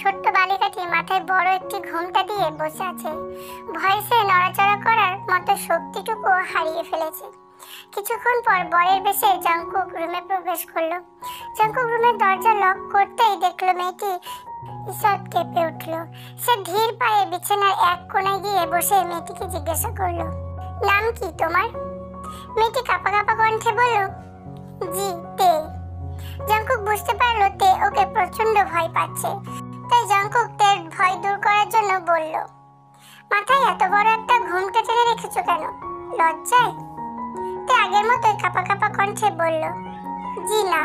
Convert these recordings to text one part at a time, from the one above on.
ছোট্ট বালিকাটি মাথায় বড় একটি ঘোমটা দিয়ে বসে আছে। ভয়ে সে নড়াচড়া করার মতো শক্তিটুকু হারিয়ে ফেলেছে। কিছুক্ষণ পর বরের বেশে জঙ্কুক রুমে প্রবেশ করলো। জঙ্কুক রুমের দরজা লক করতেই দেখলো মেয়েটি ঈষৎ কেঁপে উঠল। সে ধীর পায়ে বিছানার এক কোণায় গিয়ে বসে মেয়েটিকে জিজ্ঞাসা করলো, নাম কি তোমার? মেয়েটি কাঁপা কাঁপা কণ্ঠে বলল, জি তে। জঙ্কুক বুঝতে পারলো তে ওকে প্রচন্ড ভয় পাচ্ছে। তাই জঙ্কুক তের ভয় দূর করার জন্য বলল, মাথায় এত বড় একটা ঘোমটা টেনে রেখেছো কেন? লজ্জায়? তে আগের মতোই কাঁপা কাঁপা কণ্ঠে বলল, জি না।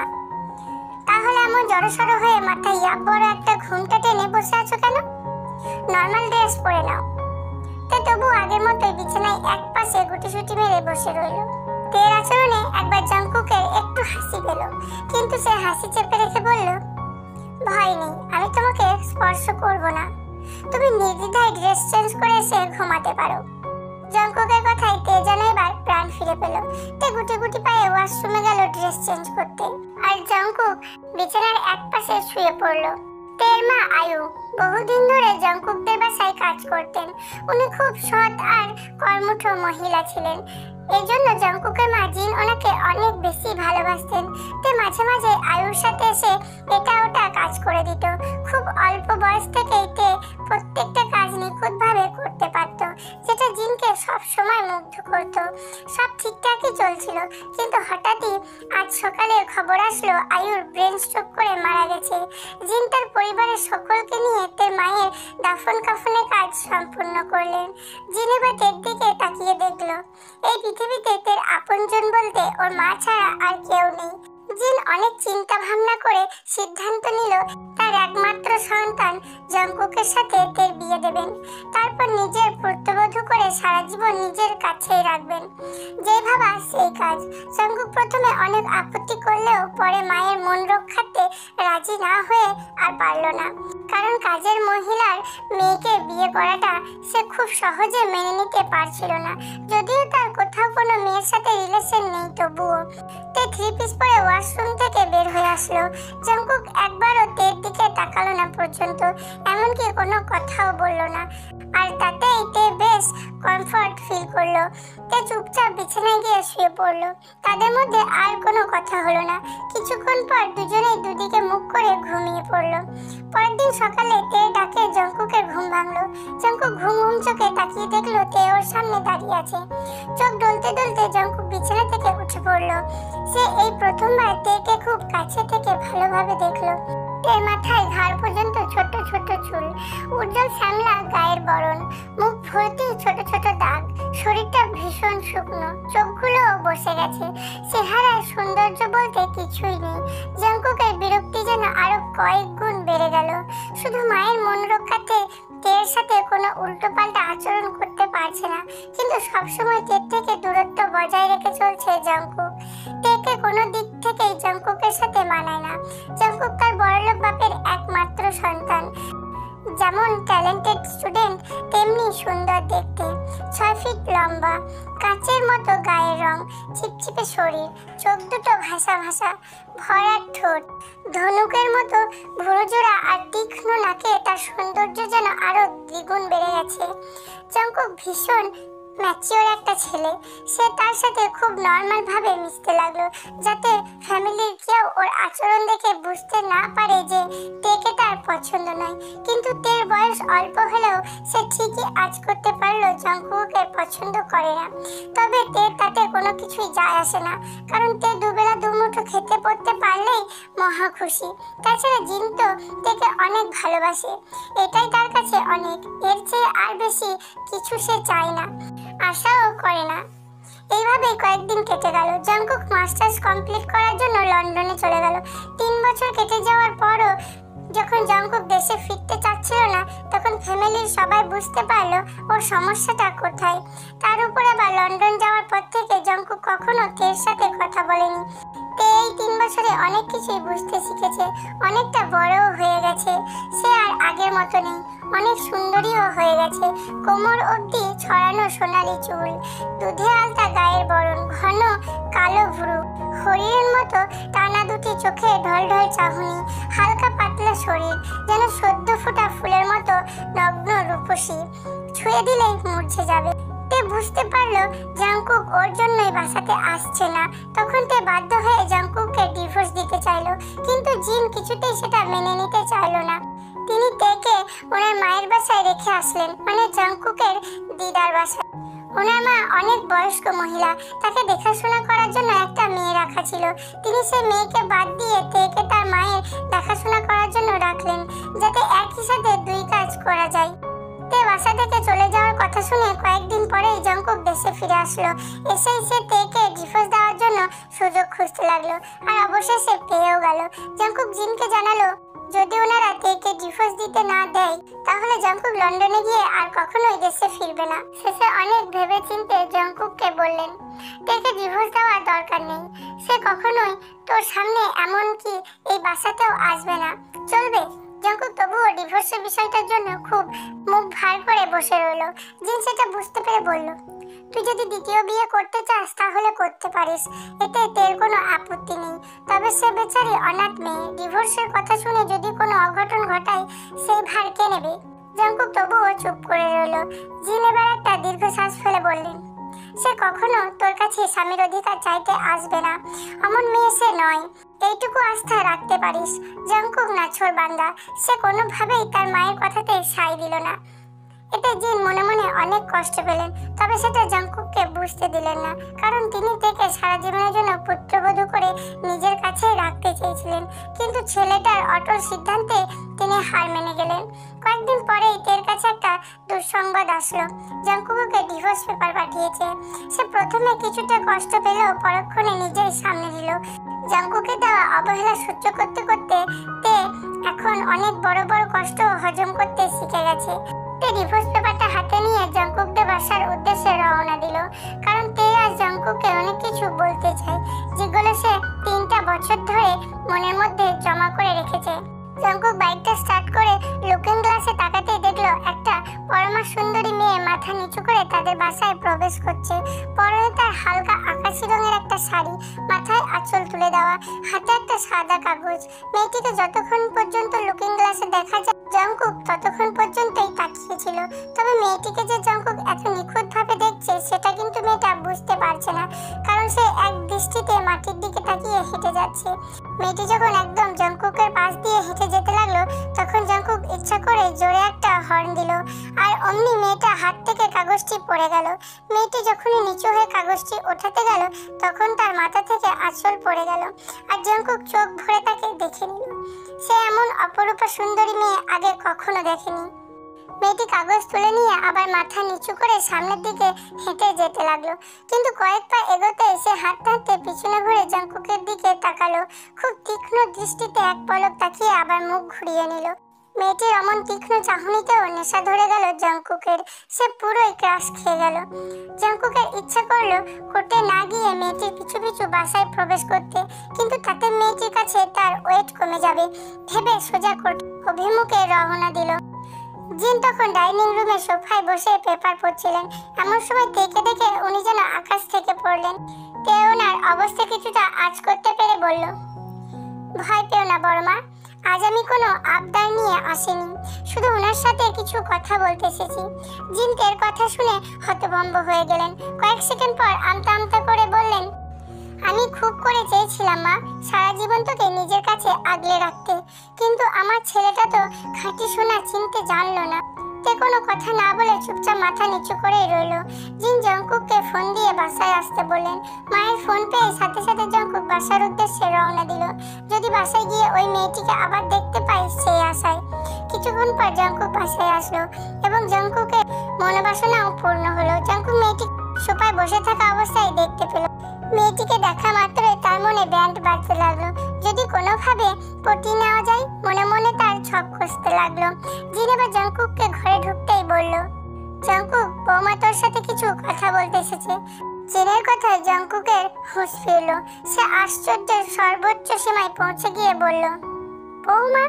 তাহলে এমন জড়সড় হয়ে মাথায় ইয়া বড় একটা ঘোমটা টেনে বসে আছো কেন? নর্মাল ড্রেস পরে নাও। তে তবু আগের মতোই বিছানায় এক পাশে গুটিসুটি মেরে বসে রইল। তের আচরণে একবার জঙ্কুকের একটু হাসি পেল, কিন্তু সে হাসি চেপে রেখে বলল, ভয় নেই, আমি তোমাকে স্পর্শ করব না। তুমি নির্দ্বিধায় ড্রেস চেঞ্জ করে এসে ঘুমাতে পারো। জঙ্কুকের কথায় তে যেন এবার প্রাণ ফিরে পেল। তে গুটি গুটি পায়ে ওয়াশরুমে গেল ড্রেস চেঞ্জ করতে, আর জঙ্কুক বিছানার এক পাশে শুয়ে পড়ল। তের মা আয়ু বহুদিন ধরে জঙ্কুকদের বাসায় কাজ করতেন। উনি খুব সৎ আর কর্মঠ মহিলা ছিলেন। এই জন্য জঙ্কুকের মা জিন ওনাকে অনেক বেশি ভালোবাসতেন। তে মাঝে মাঝে আয়ুর সাথে এসে এটা ওটা কাজ করে দিত। খুব অল্প বয়স থেকেই তে প্রত্যেকটা কাজ নিখুঁতভাবে করতে পারত, যেটা জিনকে সব সময় মুগ্ধ করত। সব ঠিকঠাকই চলছিল, কিন্তু হঠাৎই আজ সকালে খবর আসলো আয়ুর ব্রেন স্ট্রোক করে মারা গেছে। জিন তার পরিবারের সকলকে নিয়ে তের মায়ের দাফন কাফনের কাজ সম্পূর্ণ করলেন। জিন এবার তের দিকে তাকিয়ে দেখলো, এই পৃথিবীতে তের আপনজন বলতে ওর মা ছাড়া আর কেউ নেই। জিন অনেক চিন্তা ভাবনা করে সিদ্ধান্ত নিল তার একমাত্র সন্তান জঙ্কুকের সাথে তের বিয়ে দেবেন। তারপর নিজের পুত্রবধূ করে সারা জীবন নিজের কাছেই রাখবেন। যে ভাবা সেই কাজ। জঙ্কুক প্রথমে অনেক আপত্তি করলেও পরে মায়ের মন রক্ষার্থে রাজি না হয়ে আর পারল না, কারণ কাজের মহিলার মেয়েকে বিয়ে করাটা সে খুব সহজে মেনে নিতে পারছিল না। যদিও তার কোথাও কোনো মেয়ের সাথে রিলেশন নেই, তবুও তে থ্রি পিস পরে ওয়াশরুম থেকে বের হয়ে আসলো। জঙ্কুক একবারও তের দিকে তাকালো না পর্যন্ত, এমনকি কোনো কথাও বলল না। আর তাতেই তে বেশ কমফর্ট ফিল করলো। তে চুপচাপ বিছানায় গিয়ে শুয়ে পড়লো। তাদের মধ্যে আর কোনো কথা হলো না। কিছুক্ষণ পর দুজনেই দুদিকে মুখ করে ঘুমিয়ে পড়লো। পরের দিন সকালে তে ডাকে জঙ্কুকের ঘুম ভাঙলো। জঙ্কুক ঘুম ঘুম চোখে তাকিয়ে দেখলো তে ওর সামনে দাঁড়িয়ে আছে। চোখ ডলতে ডলতে জঙ্কুক বিছানা থেকে উঠে পড়লো। সে এই প্রথমবার তেকে খুব কাছে থেকে ভালোভাবে দেখলো। তের মাথায় ঘাড় পর্যন্ত ছোট ছোট চুল, উজ্জ্বল শ্যামলা গায়ের বরণ, মুখ ভর্তি ছোট ছোট দাগ, শরীরটা ভীষণ শুকনো, চোখগুলো বসে গেছে। চেহারার সৌন্দর্য বলতে কিছুই নেই। জঙ্কুকের বিরক্তি যেন আরো কয়েক গুণ বেড়ে গেল। শুধু মায়ের মন রক্ষাতে তের সাথে কোনো উল্টো পাল্টা আচরণ করতে পারছে না, কিন্তু সবসময় তের থেকে দূরত্ব বজায় রেখে চলছে জঙ্কুক। তেকে কোনো দিক থেকেই জঙ্কুকের সাথে মানায় না। জঙ্কুক তার বড়লোক বাপের একমাত্র সন্তান। যেমন ট্যালেন্টেড স্টুডেন্ট, তেমনি সুন্দর দেখতে। 6 ফিট লম্বা, কাঁচের মতো গায়ের রং, চিপচিপে শরীর, চোখ দুটো ভাসা ভাসা, ভরাট ঠোঁট, ধনুকের মতো ভুরুজোড়া আর তীক্ষ্ণ নাকে তার সৌন্দর্য যেন আরো দ্বিগুণ বেড়ে গেছে। জঙ্কুক ভীষণ ম্যাচিওর একটা ছেলে। সে তার সাথে খুব নর্মাল ভাবে মিশতে লাগলো, যাতে ফ্যামিলির কেউ ওর আচরণ দেখে বুঝতে না পারে যে তেকে তার পছন্দ নয়। কিন্তু তের বয়স অল্প হলেও সে ঠিকই আজ করতে পারলো জঙ্কুকে পছন্দ করে না। তবে তের তাতে কোনো কিছুই যায় আসে না, কারণ তে দুবেলা দুমুঠো খেতে পড়তে পারলেই মহা খুশি। তাছাড়া জিন তো তেকে অনেক ভালোবাসে, এটাই তার কাছে অনেক। এর চেয়ে আর বেশি কিছু সে চায় না, আশাও করে না। এইভাবেই কয়েকদিন কেটে গেল। জঙ্কুক মাস্টার্স কমপ্লিট করার জন্য লন্ডনে চলে গেল। 3 বছর কেটে যাওয়ার পরও যখন জঙ্কুক দেশে ফিরতে চাচ্ছিল না, তখন ফ্যামিলির সবাই বুঝতে পারলো ওর সমস্যাটা কোথায়। তার উপর আবার লন্ডন যাওয়ার পর থেকে জঙ্কুক কখনো তের সাথে কথা বলেনি। তে এই 3 বছরে অনেক কিছুই বুঝতে শিখেছে, অনেকটা বড়ও হয়ে গেছে। সে আর আগের মতো নেই, অনেক সুন্দরীও হয়ে গেছে। কোমর অবধি ছড়ানো সোনালি চুল, দুধে আলতা গায়ের বরণ, ঘন কালো ভ্রু, হরিণের মতো টানা দুটি চোখে ঢলঢল চাহনি, হালকা পাতলা শরীর, যেন সদ্য ফোটা ফুলের মতো নগ্ন রূপসী, ছুঁয়ে দিলেই মূর্ছে যাবে। তে বুঝতে পারলো জাংকুক ওর জন্যই বাসাতে আসছে না। তখন তে বাধ্য হয়ে জাংকুককে ডিভোর্স দিতে চাইলো, কিন্তু জিন কিছুতেই সেটা মেনে নিতে চাইলো না। তিনি তেকে ওনার মায়ের বাসায় রেখে আসলেন, মানে জাংকুকের দিদার বাসায়। ওনার মা অনেক বয়স্ক মহিলা, তাকে দেখাশোনা করার জন্য একটা মেয়ে রাখা ছিল। তিনি সেই মেয়েকে বাদ দিয়ে তেকে তার মায়ের দেখাশোনা করার জন্য রাখলেন, যাতে একই সাথে দুই কাজ করা যায়। তে বাসা থেকে চলে যাওয়ার কথা শুনে কয়েকদিন পরেই জাংকুক দেশে ফিরে আসলো। এসেই সে তেকে ডিভোর্স দেওয়ার জন্য সুযোগ খুঁজতে লাগলো, আর অবশেষে পেয়েও গেল। জাংকুক জিনকে জানালো যদি ওনারা তেকে ডিভোর্স দিতে না দেয়, তাহলে জাংকুক লন্ডনে গিয়ে আর কখনোই দেশে ফিরবে না। শেষে অনেক ভেবে চিন্তে জাংকুককে বললেন তেকে ডিভোর্স দেওয়ার দরকার নেই, সে কখনোই তোর সামনে এমনকি এই বাসাতেও আসবে না, চলবে। জাংকুক তবুও ডিভোর্সের বিষয়টার জন্য খুব মুখ ভার করে বসে রইল। জিন সেটা বুঝতে পেরে বলল, তুই যদি দ্বিতীয় বিয়ে করতে চাস তাহলে করতে পারিস, এতে তের কোনো আপত্তি নেই। তবে সে বেচারি অনাথ মেয়ে, ডিভোর্সের কথা শুনে যদি কোনো অঘটন ঘটায় সেই ভার কে নেবে? জাংকুক তবুও চুপ করে রইল। জিন এবার একটা দীর্ঘশ্বাস ফেলে বললেন, সে কখনো তোর কাছে স্বামীর অধিকার চাইতে আসবে না, এমন মেয়ে সে নয়, এইটুকু আস্থা রাখতে পারিস। জাংকুক নাছোড় বান্দা, সে কোনোভাবেই তার মায়ের কথাতে সায় দিল না। এতে জিন মনে মনে অনেক কষ্ট পেলেন, তবে সেটা জাংকুককে বুঝতে দিলেন না, কারণ তিনি তেকে সারা জীবনের জন্য পুত্রবধূ করে নিজের কাছে রাখতে চেয়েছিলেন। কিন্তু ছেলেটার অটল সিদ্ধান্তে তিনি হার মেনে গেলেন। কয়েকদিন পরেই তের কাছে একটা দুঃসংবাদ আসলো, জাংকুককে ডিভোর্স পেপার পাঠিয়েছে। সে প্রথমে কিছুটা কষ্ট পেলেও পরক্ষণে নিজেই সামনে নিল। জাংকুকে দেওয়া অবহেলা সহ্য করতে করতে তে এখন অনেক বড় বড় কষ্ট হজম করতে শিখে গেছে। তে ডিভোর্স পেপারটা হাতে নিয়ে জাংকুকদের বাসার উদ্দেশ্যে রওনা দিল, কারণ তে আর জাংকুককে অনেক কিছু বলতে চায়, যেগুলো সে 3টা বছর ধরে মনের মধ্যে জমা করে রেখেছে। জাংকুক বাইকটা স্টার্ট করে লুকিং গ্লাসে তাকাতেই দেখলো একটা পরমা সুন্দরী মেয়ে মাথা নিচু করে তাদের বাসায় প্রবেশ করছে। পরনে তার হালকা আকাশি রঙের একটা শাড়ি, মাথায় আঁচল তুলে দেওয়া, হাতে একটা সাদা কাগজ। মেয়েটিকে যতক্ষণ পর্যন্ত লুকিং গ্লাসে দেখা যায় জাংকুক ততক্ষণ পর্যন্তই তাকিয়েছিল। তবে মেয়েটিকে যে জাংকুক এত নিখুঁতভাবে দেখছে সেটা কিন্তু মেয়েটা বুঝতে পারছে না, কারণ সে এক দৃষ্টিতে মাটির দিকে তাকিয়ে হেঁটে যাচ্ছে। মেয়েটি যখন একদম জাংকুকের পাশ দিয়ে হেঁটে যেতে লাগলো, তখন জাংকুক ইচ্ছা করে জোরে একটা হর্ন দিল, আর অমনি মেয়েটা হাত থেকে কাগজটি পড়ে গেল। মেয়েটি যখনই নিচু হয়ে কাগজটি ওঠাতে গেল, তখন তার মাথা থেকে আঁচল পড়ে গেল, আর জাংকুক চোখ ভরে তাকে দেখে নিল। সে এমন অপরূপা সুন্দরী মেয়ে আগে কখনো দেখেনি। মেয়েটি কাগজ তুলে নিয়ে আবার মাথা নিচু করে সামনের দিকে হেঁটে যেতে লাগলো, কিন্তু কয়েক পা এগোতে সে হাঁটতে হাঁটতে পিছনে ঘুরে জাংকুকের দিকে তাকালো। খুব তীক্ষ্ণ দৃষ্টিতে এক পলক তাকিয়ে আবার মুখ ঘুরিয়ে নিল। মেয়েটির অমন তীক্ষ্ণ চাহনিতেও নেশা ধরে গেল জাংকুকের, সে পুরোই ক্রাশ খেয়ে গেল। জাংকুকের ইচ্ছা করলো কোর্টে না গিয়ে মেয়েটির পিছু পিছু বাসায় প্রবেশ করতে, কিন্তু তাতে মেয়েটির কাছে তার ওয়েট কমে যাবে ভেবে সোজা কোর্ট অভিমুখে রওনা দিল। জিন তখন ডাইনিং রুমে সোফায় বসে পেপার পড়ছিলেন। এমন সময় তেকে দেখে উনি যেন আকাশ থেকে পড়লেন। তে ওনার অবস্থা কিছুটা আঁচ করতে পেরে বলল, ভয় পেও না বড়মা, আজ আমি কোনো আবদার নিয়ে আসিনি, শুধু ওনার সাথে কিছু কথা বলতে এসেছি। জিন তের কথা শুনে হতভম্ব হয়ে গেলেন। কয়েক সেকেন্ড পর আমতা আমতা করে বললেন, আমি খুব করে চেয়েছিলাম মা, সারা জীবন তোকে নিজের কাছে আগলে রাখতে, কিন্তু আমার ছেলেটা তো খাঁটি সোনা চিনতে জানলো না। তে কোনো কথা না বলে চুপচাপ মাথা নিচু করেই রইল। জিন জাংকুককে ফোন দিয়ে বাসায় আসতে বললেন। মায়ের ফোন পেয়ে সাথে সাথে জাংকুক বাসার উদ্দেশ্যে রওনা দিল, যদি বাসায় গিয়ে ওই মেয়েটিকে আবার দেখতে পায় সেই আশায়। কিছুক্ষণ পর জাংকুক বাসায় আসলো এবং জাংকুকের মনোবাসনাও পূর্ণ হলো। জাংকুক মেয়েটি সোফায় বসে থাকা অবস্থায় দেখতে পেল। মেয়েটিকে দেখা মাত্রই তার মনে ব্যান্ড বাজতে লাগলো, যদি কোনোভাবে পটিয়ে নেওয়া যায়, মনে মনে তার ছক কষতে লাগলো। জিন এবার জাংকুককে ঘরে ঢুকতেই বলল, জাংকুক, বৌমা তোর সাথে কিছু কথা বলতে এসেছে। জিনের কথায় জাংকুকের হুঁশ ফিরল। সে আশ্চর্যের সর্বোচ্চ সীমায় পৌঁছে গিয়ে বলল, বৌমা।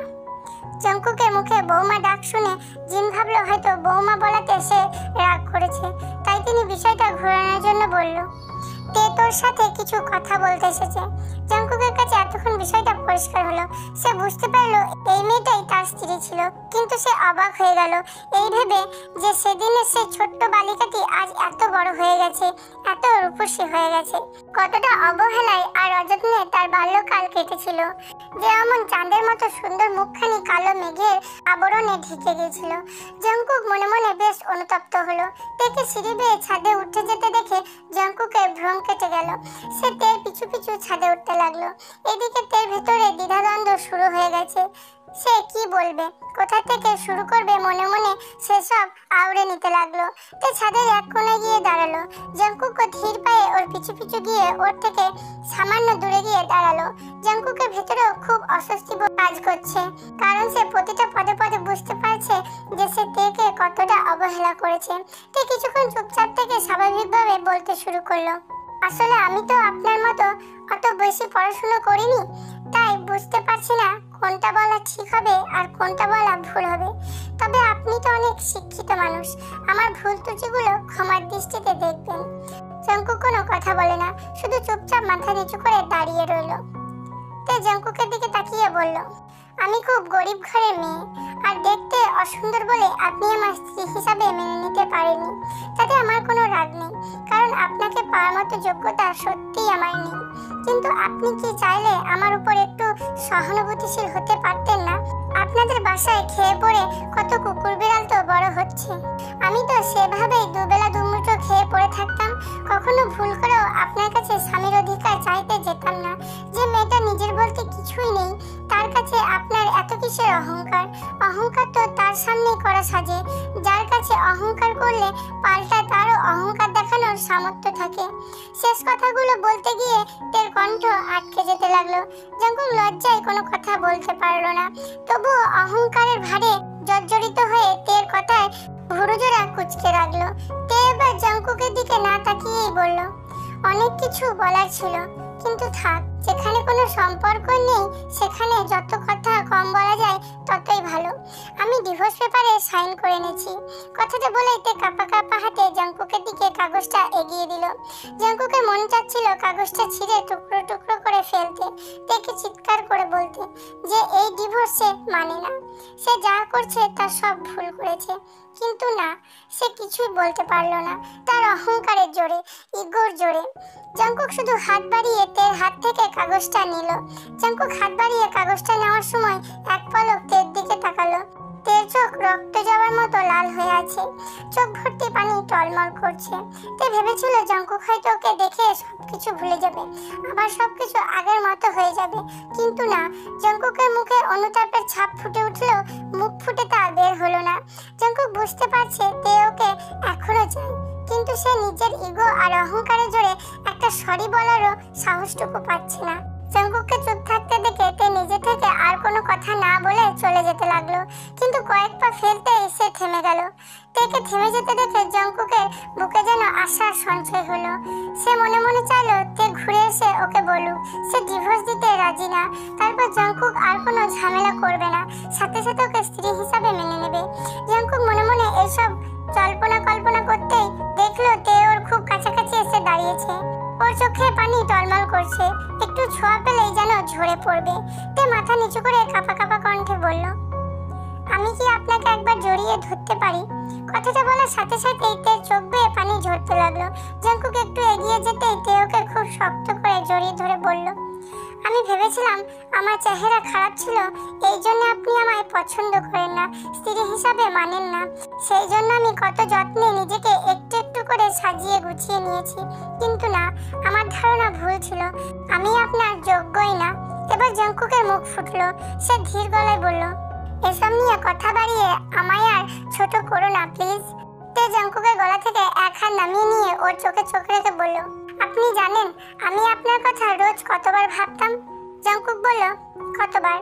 জাংকুকের মুখে বৌমা ডাক শুনে জিন ভাবলো হয়তো বৌমা বলাতে সে রাগ করেছে, তাই তিনি বিষয়টা ঘোরানোর জন্য বলল, তে তোর সাথে কিছু কথা বলতে এসেছে। জাংকুকের কাছে এতক্ষণ বিষয়টা পরিষ্কার হলো। সে বুঝতে পারলো এই মেয়েটাই তার স্ত্রী ছিল, কিন্তু সে অবাক হয়ে গেল এই ভেবে যে সেদিনের সেই ছোট্ট বালিকাটি আজ এত বড় হয়ে গেছে, এত রূপসী হয়ে গেছে। কতটা অবহেলায় আর অযত্নে তার বাল্যকাল কেটেছিল, যে এমন চাঁদের মতো সুন্দর মুখখানি কালো মেঘের আবরণে ঢেকে গিয়েছিল। জাংকুক মনে মনে বেশ অনুতপ্ত হলো। তেকে সিঁড়ি বেয়ে ছাদে উঠে যেতে দেখে জাংকুকের ভ্রম কেটে গেল। সে তের পিছু পিছু ছাদে উঠতে লাগলো। এদিকে তের ভেতরে দ্বিধাদ্বন্দ্ব শুরু হয়ে গেছে। সে কি বলবে, কোথা থেকে শুরু করবে, মনে মনে সেসব আউড়ে নিতে লাগলো। তে ছাদের এক কোণে গিয়ে দাঁড়ালো। জাংকুকও ধীর পায়ে ওর পিছু পিছু গিয়ে ওর থেকে সামান্য দূরে গিয়ে দাঁড়ালো। জাংকুকের ভেতরেও খুব অস্বস্তি বোধ কাজ করছে, কারণ সে প্রতিটা পদে পদে বুঝতে পারছে যে সে তেকে কতটা অবহেলা করেছে। তে কিছুক্ষণ চুপচাপ থেকে স্বাভাবিকভাবে বলতে শুরু করলো, আসলে আমি তো আপনার মতো অত বেশি পড়াশোনা করিনি, তাই বুঝতে পারছি না কোনটা বলা ঠিক হবে আর কোনটা বলা ভুল হবে। তবে আপনি তো অনেক শিক্ষিত মানুষ, আমার ভুল ত্রুটিগুলো ক্ষমার দৃষ্টিতে দেখবেন। জাংকুক কোনো কথা বলে না, শুধু চুপচাপ মাথা নিচু করে দাঁড়িয়ে রইল। তে জাংকুকের দিকে তাকিয়ে বলল, আমি খুব গরিব ঘরের মেয়ে, আর দেখতে অসুন্দর বলে আপনি আমার স্ত্রী হিসাবে মেনে নিতে পারেননি। তাতে আমার কোনো রাগ নেই, কারণ আপনাকে পাওয়ার মতো যোগ্যতা সত্যিই আমার নেই। কিন্তু আপনি কি চাইলে আমার উপর একটু সহানুভূতিশীল হতে পারতেন না? আপনাদের বাসায় খেয়ে পড়ে কত কুকুর বিড়াল তো বড় হচ্ছে, আমি তো সেভাবেই দুবেলা দুমুঠো খেয়ে পড়ে থাকতাম। কখনো ভুল করেও আপনার কাছে স্বামীর অধিকার চাইতে যেতাম না। যে মেয়েটা নিজের বলতে কিছুই নেই, তার কাছে আপনার এত কিসের অহংকার? অহংকার তো তার সামনেই করা সাজে, যার কাছে অহংকার করলে পাল্টা তারও অহংকার দেখানোর সামর্থ্য থাকে। শেষ কথাগুলো বলতে গিয়ে তের কণ্ঠ আটকে যেতে লাগলো। জাংকুক লজ্জায় কোনো কথা বলতে পারলো না, তবুও অহংকারের ভারে জর্জরিত হয়ে তের কথায় ভুরুজোড়া কুঁচকে রাখলো। তে এবার জাংকুকের দিকে না তাকিয়েই বলল, অনেক কিছু বলার ছিল, কিন্তু থাক, যেখানে কোনো সম্পর্ক নেই সেখানে যত কথা কম বলা যায় ততই ভালো। আমি ডিভোর্স পেপারে সাইন করে নিয়েছি। কথাটা বলেই তে কাঁপা কাঁপা হাতে জাংকুকের দিকে কাগজটা এগিয়ে দিল। জাংকুকের মন চাচ্ছিল কাগজটা ছিঁড়ে টুকরো টুকরো করে ফেলতে, তেকে চিৎকার করে বলতে যে এই ডিভোর্স সে মানে না, সে যা করছে তা সব ভুল করেছে। কিন্তু না, সে কিছুই বলতে পারল না, তার অহংকারের জোরে, ইগোর জোরে। জাংকুক শুধু হাত বাড়িয়ে তের হাত থেকে কাগজটা নিল। জাংকুক হাত বাড়িয়ে কাগজটা নেওয়ার সময় এক পলক তের দিকে তাকালো। তের চোখ রক্ত যাওয়ার মতো লাল হয়ে আছে, চোখ ভর্তি পানি টলমল করছে। তে ভেবেছিল জাংকুক হয়তো ওকে দেখে সবকিছু ভুলে যাবে, আবার সবকিছু আগের মতো হয়ে যাবে। কিন্তু না, জাংকুকের মুখে অনুতাপের ছাপ ফুটে উঠলেও মুখ ফুটে তা বের হলো না। জাংকুক বুঝতে পারছে তে ওকে এখনো চায়, কিন্তু সে নিজের ইগো আর অহংকারের জোরে একটা সরি বলারও সাহসটুকু পাচ্ছে না। জাংকুককে চুপ থাকতে দেখে তে নিজে থেকে আর কোনো কথা না বলে চলে যেতে লাগলো, কিন্তু কয়েক পা ফেলতেই সে থেমে গেল। তেকে থেমে যেতে দেখে জাংকুকের বুকে যেন আশার সঞ্চয় হলো। সে মনে মনে চাইলো তে ঘুরে এসে ওকে বলুক সে ডিভোর্স দিতে রাজি না, তারপর জাংকুক আর কোনো ঝামেলা করবে না, সাথে সাথে ওকে স্ত্রী হিসাবে মেনে নেবে। জাংকুক মনে মনে এইসব জল্পনা কল্পনা করতেই দেখলো তে ওর খুব কাছাকাছি এসে দাঁড়িয়েছে। ওর চোখে পানি টলমল করছে, একটু ছোঁয়া পেলেই যেন ঝরে পড়বে। তে মাথা নিচু করে কাঁপা কাঁপা কণ্ঠে বলল, আমি কি আপনাকে একবার জড়িয়ে ধরতে পারি? কথাটা বলার সাথে সাথেই তের চোখ বেয়ে পানি ঝরতে লাগলো। জাংকুক একটু এগিয়ে যেতেই তে ওকে খুব শক্ত করে জড়িয়ে ধরে বলল, আমি ভেবেছিলাম আমার চেহারা খারাপ ছিল, এই জন্য আপনি আমায় পছন্দ করেন না, স্ত্রী হিসাবে মানেন না। সেই জন্য আমি কত যত্নে নিজেকে একটু একটু করে সাজিয়ে গুছিয়ে নিয়েছি, কিন্তু না, আমার ধারণা ভুল ছিল, আমি আপনার যোগ্যই না। এবার জাংকুকের মুখ ফুটলো, সে ধীর গলায় বলল, এসব নিয়ে কথা বাড়িয়ে আমায় আর ছোট করো না প্লিজ। তে জাংকুকের গলা থেকে এক হাত নামিয়ে নিয়ে ওর চোখে চোখ রেখে বলল, আপনি জানেন আমি আপনার কথা রোজ কতবার ভাবতাম? জাংকুক বলল, কতবার?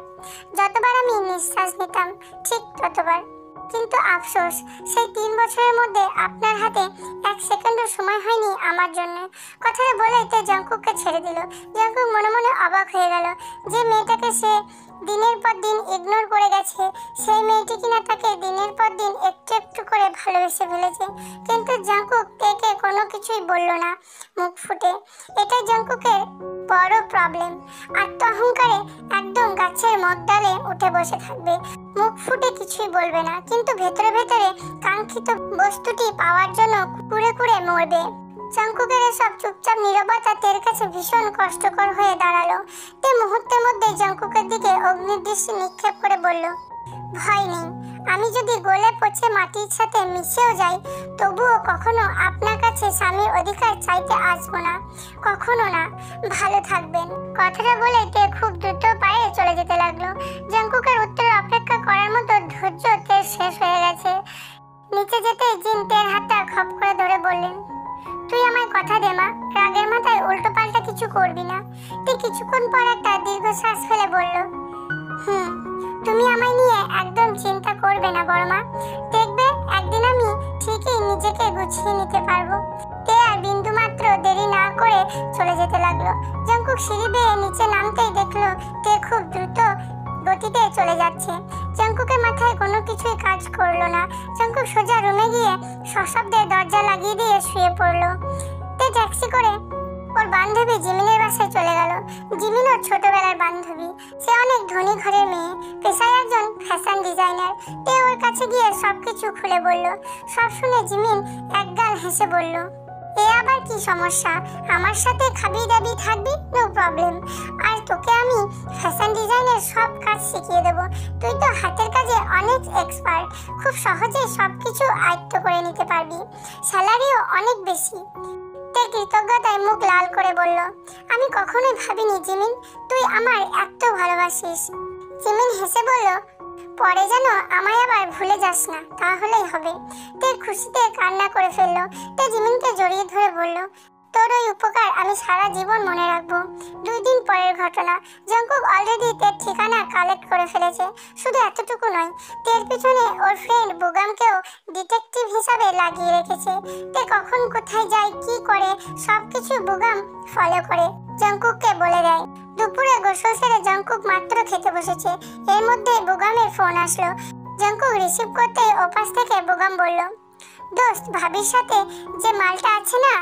যতবার আমি নিঃশ্বাস নিতাম ঠিক ততবার। কিন্তু আফসোস, সেই 3 বছরের মধ্যে আপনার হাতে 1 সেকেন্ডও সময় হয়নি আমার জন্য। কথাটা বলেই তে জাংকুককে ছেড়ে দিল। জাংকুক মনে মনে অবাক হয়ে গেল, যে মেয়েটাকে সে দিনের পর দিন ইগনোর করে গেছে, সেই মেয়েটি কিনা তাকে দিনের পর দিন একটু একটু করে ভালোবেসে ফেলেছে। কিন্তু জাংকুক তেকে কোনো কিছুই বলল না মুখ ফুটে। এটাই জাংকুকের বড় প্রবলেম। আত্মঅহংকারে একদম গাছের মগডালে উঠে বসে থাকবে, মুখ ফুটে কিছুই বলবে না, কিন্তু ভেতরে ভেতরে কাঙ্ক্ষিত বস্তুটি পাওয়ার জন্য কুড়ে কুড়ে মরবে। জাংকুকের এসব চুপচাপ নীরবতা তের কাছে ভীষণ কষ্টকর হয়ে দাঁড়ালো। তে মুহূর্তের মধ্যে জাংকুকের দিকে অগ্নিদৃষ্টি নিক্ষেপ করে বলল, ভয় নেই, আমি যদি গলে পচে মাটির সাথে মিশেও যাই তবুও কখনো আপনার কাছে স্বামীর অধিকার চাইতে আসবো না, কখনো না। ভালো থাকবেন। কথাটা বলে তে খুব দ্রুত পায়ে চলে যেতে লাগলো। জাংকুকের উত্তর অপেক্ষা করার মতো ধৈর্য তের শেষ হয়ে গেছে। নিচে যেতেই জিন তের হাতটা খপ করে ধরে বললেন, তুই আমায় কথা দে মা, রাগের মাথায় উল্টো পাল্টা কিছু করবি না। তে কিছুক্ষণ পর একটা দীর্ঘশ্বাস ফেলে বলল, তুমি আমায় নিয়ে একদম চিন্তা করবে না বড় মা, দেখবে একদিন আমি ঠিকই নিজেকে গুছিয়ে নিতে পারবো। তে আর বিন্দু মাত্র দেরি না করে চলে যেতে লাগলো। জাংকুক সিঁড়ি বেয়ে নিচে নামতেই দেখলো তে খুব দ্রুত গতিতে চলে যাচ্ছে। জাংকুকের মাথায় কোনো কিছুই কাজ করলো না। জাংকুক সোজা রুমে গিয়ে সশব্দে দরজা লাগিয়ে দিয়ে শুয়ে পড়লো। তে ট্যাক্সি করে ওর বান্ধবী জিমিনের বাসায় চলে গেল। জিমিন ওর ছোটবেলার বান্ধবী। সে অনেক ধনী ঘরের মেয়ে, পেশায় একজন ফ্যাশন ডিজাইনার। তে ওর কাছে গিয়ে সবকিছু খুলে বলল। সব শুনে জিমিন একগাল হেসে বলল, এ আবার কি সমস্যা, আমার সাথে খাবি দাবি থাকবি, নো প্রবলেম। আর তোকে আমি ফ্যাশন ডিজাইনের সব কাজ শিখিয়ে দেবো। তুই তো হাতের কাজে অনেক এক্সপার্ট, খুব সহজে সবকিছু আয়ত্ত করে নিতে পারবি, স্যালারিও অনেক বেশি। তে কৃতজ্ঞতায় মুখ লাল করে বলল, আমি কখনোই ভাবিনি জিমিন তুই আমার এত ভালোবাসিস। জিমিন হেসে বলল, পরে যেন আমায় আবার ভুলে যাস না, তাহলেই হবে। তে খুশিতে কান্না করে ফেললো। তে জিমিনকে জড়িয়ে ধরে বলল, তোর ওই উপকার আমি সারা জীবন মনে রাখবো। 2 দিন পরের ঘটনা। জাংকুক অলরেডি তের ঠিকানা কালেক্ট করে ফেলেছে। শুধু এতটুকু নয়, তের পিছনে ওর ফ্রেন্ড বুগামকেও ডিটেকটিভ হিসাবে লাগিয়ে রেখেছে। তে কখন কোথায় যায়, কি করে, সবকিছু বুগাম ফলো করে জাংকুককে বলে দেয়। দুপুরে গোসল সেরে জাংকুক মাত্র খেতে বসেছে, এর মধ্যে বুগামের ফোন আসলো। জাংকুক রিসিভ করতে ওপাশ থেকে বুগাম বলল, দোস্ত ভাবির সাথে যে মালটা আছে না,